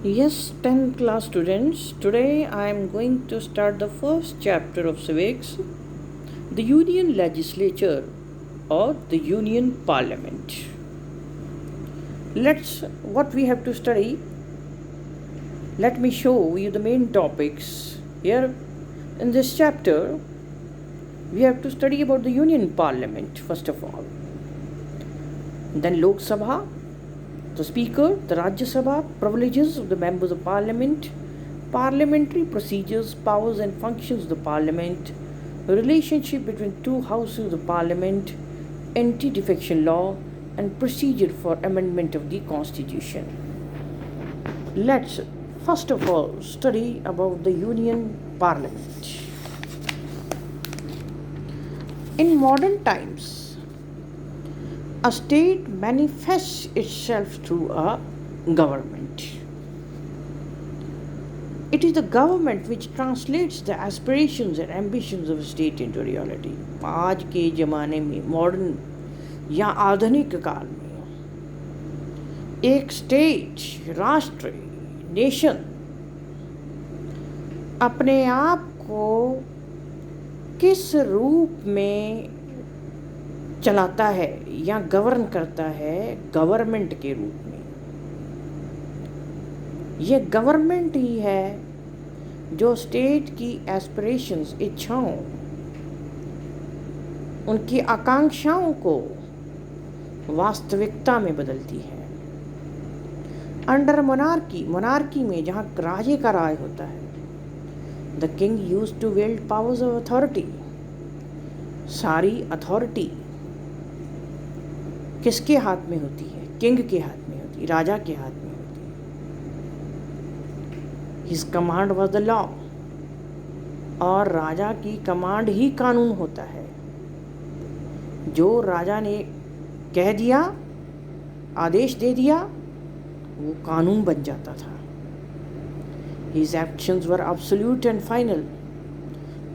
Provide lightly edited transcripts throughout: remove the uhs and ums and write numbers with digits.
Yes, 10th class students, today I am going to start the first chapter of civics, the Union Legislature or the Union Parliament. What we have to study. Let me show you the main topics. Here in this chapter, we have to study about the Union Parliament first of all. Then Lok Sabha, the Speaker, the Rajya Sabha, privileges of the members of Parliament, parliamentary procedures, powers and functions of the Parliament, the relationship between two houses of Parliament, anti-defection law, and procedure for amendment of the Constitution. Let's first of all study about the Union Parliament. In modern times, a state manifests itself through a government. It is the government which translates the aspirations and ambitions of a state into reality. आज के ज़माने में modern या आधुनिक काल में एक state, राष्ट्र, नेशन अपने आप को किस रूप में चलाता है या गवर्न करता है, गवर्नमेंट के रूप में। यह गवर्नमेंट ही है जो स्टेट की एस्पिरेशंस, इच्छाओं, उनकी आकांक्षाओं को वास्तविकता में बदलती है। अंडर मोनार्की में जहाँ राजे का राज होता है, the king used to wield powers of authority. सारी अथॉरिटी किसके हाथ में होती है? किंग के हाथ में होती है, राजा के हाथ में होती है। His command was the law, और राजा की कमांड ही कानून होता है। जो राजा ने कह दिया, आदेश दे दिया, वो कानून बन जाता था। His actions were absolute and final.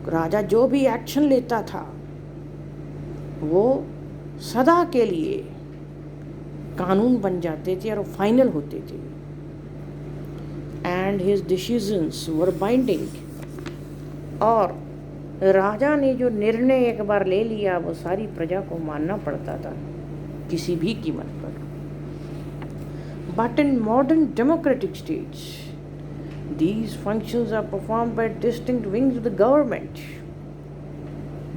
राजा जो भी एक्शन लेता था वो सदा के लिए कानून बन जाते थे और फाइनल होते थे। And his decisions were binding. और राजा ने जो निर्णय एक बार ले लिया वो सारी प्रजा को मानना पड़ता था किसी भी कीमत पर। But in modern democratic states these functions are performed by distinct wings of the government,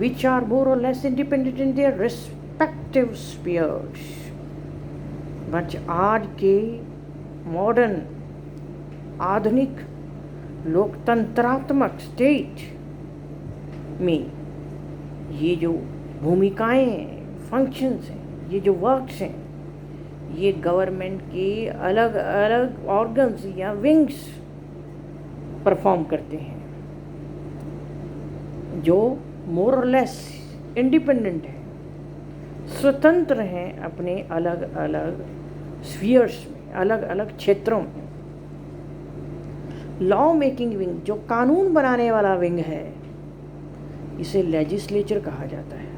which are more or less independent in their respective spheres. But आज के मॉडर्न आधुनिक लोकतंत्रात्मक स्टेट में ये जो भूमिकाएं हैं, फंक्शंस हैं, ये जो वर्क्स हैं, ये गवर्नमेंट के अलग अलग ऑर्गन्स या विंग्स परफॉर्म करते हैं, जो मोर और लेस इंडिपेंडेंट हैं, स्वतंत्र हैं अपने अलग अलग स्फीयर्स में, अलग अलग क्षेत्रों में। लॉ मेकिंग विंग, जो कानून बनाने वाला विंग है, इसे लेजिस्लेचर कहा जाता है।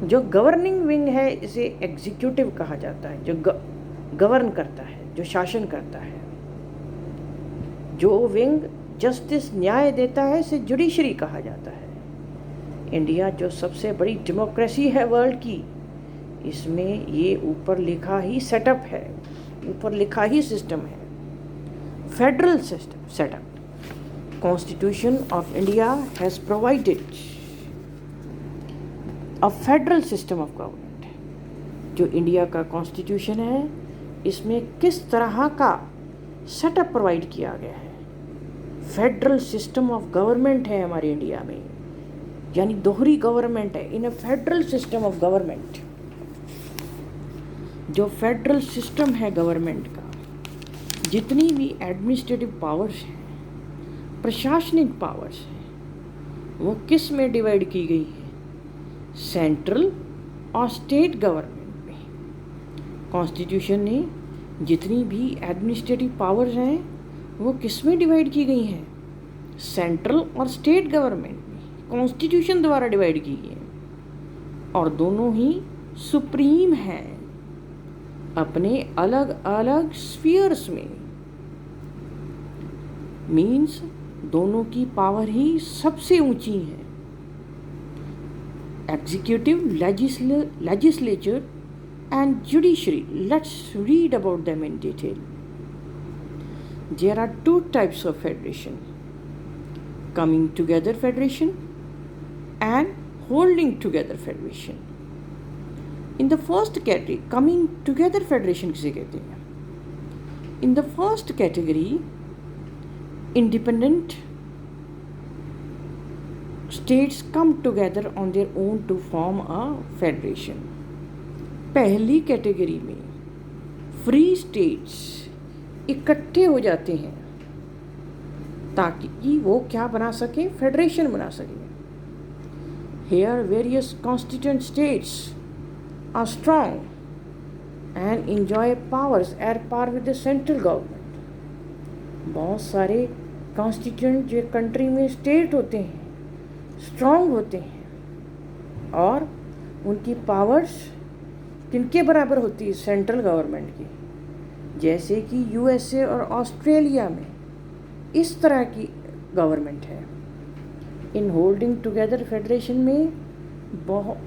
जो गवर्निंग विंग है, इसे एग्जीक्यूटिव कहा जाता है, जो गवर्न करता है, जो शासन करता है। जो विंग जस्टिस, न्याय देता है, इसे जुडिशरी कहा जाता है। इंडिया जो सबसे बड़ी डेमोक्रेसी है वर्ल्ड की, इसमें ये ऊपर लिखा ही सेटअप है, ऊपर लिखा ही सिस्टम है। Federal system setup. Constitution of India has provided a federal system of government. जो इंडिया का कॉन्स्टिट्यूशन है, इसमें किस तरह का सेटअप प्रोवाइड किया गया है। फेडरल सिस्टम ऑफ गवर्नमेंट है हमारे इंडिया में, यानी दोहरी गवर्नमेंट है in a federal system of government. जो फेडरल सिस्टम है गवर्नमेंट का, जितनी भी एडमिनिस्ट्रेटिव पावर्स हैं, प्रशासनिक पावर्स हैं, वो किस में डिवाइड की गई है? सेंट्रल और स्टेट गवर्नमेंट में। कॉन्स्टिट्यूशन ने जितनी भी एडमिनिस्ट्रेटिव पावर्स हैं वो किस में डिवाइड की गई हैं? सेंट्रल और स्टेट गवर्नमेंट में, कॉन्स्टिट्यूशन द्वारा डिवाइड की गई हैं। और दोनों ही सुप्रीम हैं अपने अलग अलग स्फीयर्स में, मीन्स दोनों की पावर ही सबसे ऊंची है. Executive, legislature and judiciary. Let's read about them in detail. There are two types of federation: coming together federation and holding together federation. In the first category, coming together federation किसे कहते हैं? In the first category, independent states come together on their own to form a federation. पहली category में free states इकट्ठे हो जाते हैं ताकि वो क्या बना सके, फेडरेशन बना सके. Here various constituent states are strong and enjoy powers at par with the central government. बहुत सारे कॉन्स्टिट्यूंट जो कंट्री में स्टेट होते हैं स्ट्रॉन्ग होते हैं और उनकी पावर्स किनके बराबर होती है? सेंट्रल गवर्नमेंट की. जैसे कि यूएसए और ऑस्ट्रेलिया में इस तरह की गवर्नमेंट है. इन होल्डिंग टुगेदर फेडरेशन में बहुत